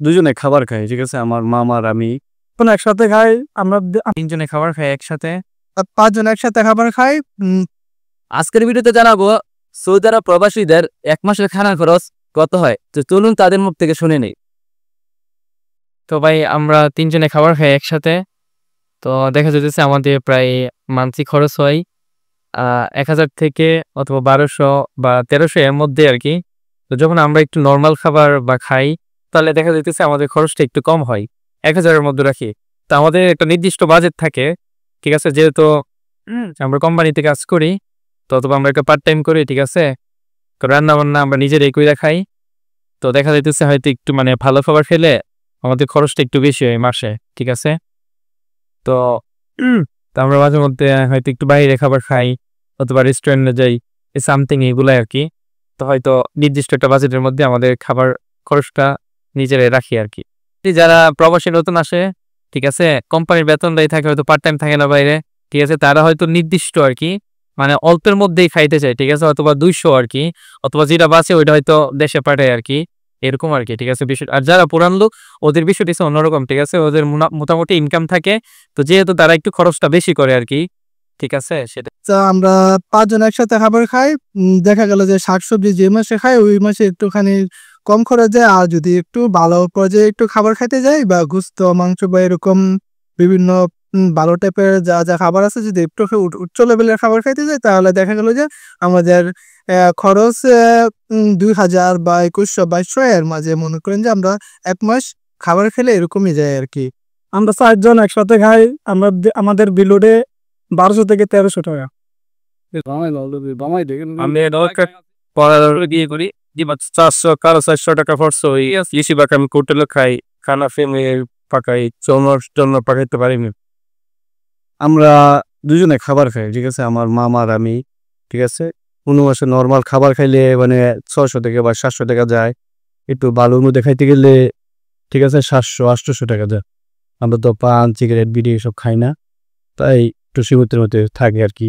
দুজনে খাবার খাই, ঠিক আছে? আমার মামা আর আমি কোনো একসাথে খাই, আমরা তিনজনে খাবার খাই একসাথে। 5 জন একসাথে খাবার খাই। আজকের ভিডিওতে জানাবো সৌদি আরব প্রবাসীদের 1 মাসের খানা খরচ কত হয়। তো চলুন তাদের মুখ থেকে শুনে নেই। তো ভাই আমরা তিনজনে খাবার খাই একসাথে। তো দেখা যাচ্ছে আমাদের প্রায় মান্থলি খরচ হয় 1000 থেকে অথবা 1200 বা 1300 এর মধ্যে আর কি। তো যখন আমরা একটু নর্মাল খাবার বা খাই তাহলে দেখা যাইতেছে আমাদের খরচটা একটু কম হয়, 1000 এর মধ্যে রাখি। তো আমাদের একটা নির্দিষ্ট বাজেট থাকে, ঠিক আছে? যেহেতু আমরা কোম্পানিতে কাজ করি, তো অথবা আমরা একটা পার্ট টাইম করি, ঠিক আছে? তো রান্না বান্না আমরা নিজেরাই কইরা খাই। তো দেখা যাইতেছে হয়তো একটু মানে ভালো খাবার খেলে আমাদের খরচটা একটু বেশি হয় মাসে, ঠিক আছে? তো আমরা মাঝে মধ্যে হয়তো একটু বাইরে খাবার খাই অথবা রেস্টুরেন্টে যাই, সামথিং এগুলাই আর কি। তো হয়তো নির্দিষ্ট একটা বাজেটের মধ্যে আমাদের খাবার খরচটা নিজেরাই রাখি আর কি। যারা প্রবাসী নতুন আসে, ঠিক আছে, কোম্পানির বেতন দেয় থাকে, হয়তো পার্ট টাইম থাকে না বাইরে, ঠিক আছে, তারা হয়তো নির্দিষ্ট আর কি মানে অল্পের মধ্যেই খাইতে চায়, ঠিক আছে, অথবা 200 আর কি, অথবা যেটা বাঁচে ওইটা হয়তো দেশে পাঠায় আর কি, এরকম আর কি, ঠিক আছে বিষয়। আর যারা পুরান লোক ওদের বিষয়টি অন্যরকম, ঠিক আছে, ওদের মোটামুটি ইনকাম থাকে, তো যেহেতু তারা একটু খরচটা বেশি করে আর কি, ঠিক আছে সেটা। আমরা 5 জন একসাথে খাবার খাই। দেখা গেল যে শাকসবজি যে মাসে খাই ওই মাসে একটুখানি কম খরচ যায়। আর যদি একটু ভালো পর্যায়ে একটু খাবার খাইতে যাই বা গোস্ত মাংস বা এরকম বিভিন্ন ভালো টাইপের যা যা খাবার আছে, যদি একটু উচ্চ লেভেলের খাবার খাইতে যাই তাহলে দেখা গেল যে আমাদের খরচ 2000 বা 2100-2200 এর মাঝে মনে করেন যে আমরা 1 মাস খাবার খেলে এরকমই যায় আর কি। আমরা 4 জন একসাথে খাই, আমাদের বিলোডে 1200 থেকে 1300 টাকা। আমি পড়ালেখা দিয়ে করি 400 কারো 400 টাকা খরচ হয়। বেশিরভাগ আমি হোটেলে খাই, খানা ফ্যামিলির পাকাই, জন্য পাকাইতে পারিনি। আমরা দুজনে খাবার খাই, ঠিক আছে? আমার মামা আর আমি, ঠিক আছে? কোনো মাসে নর্মাল খাবার খাইলে মানে 600 থেকে বা 700 টাকা যায়। একটু ভালোর মধ্যে খাইতে গেলে, ঠিক আছে, 700-800 টাকা যায়। আমরা তো পান সিগারেট বিড়ি এসব খাই না, তাই একটু সীমিতের মধ্যে থাকি আর কি।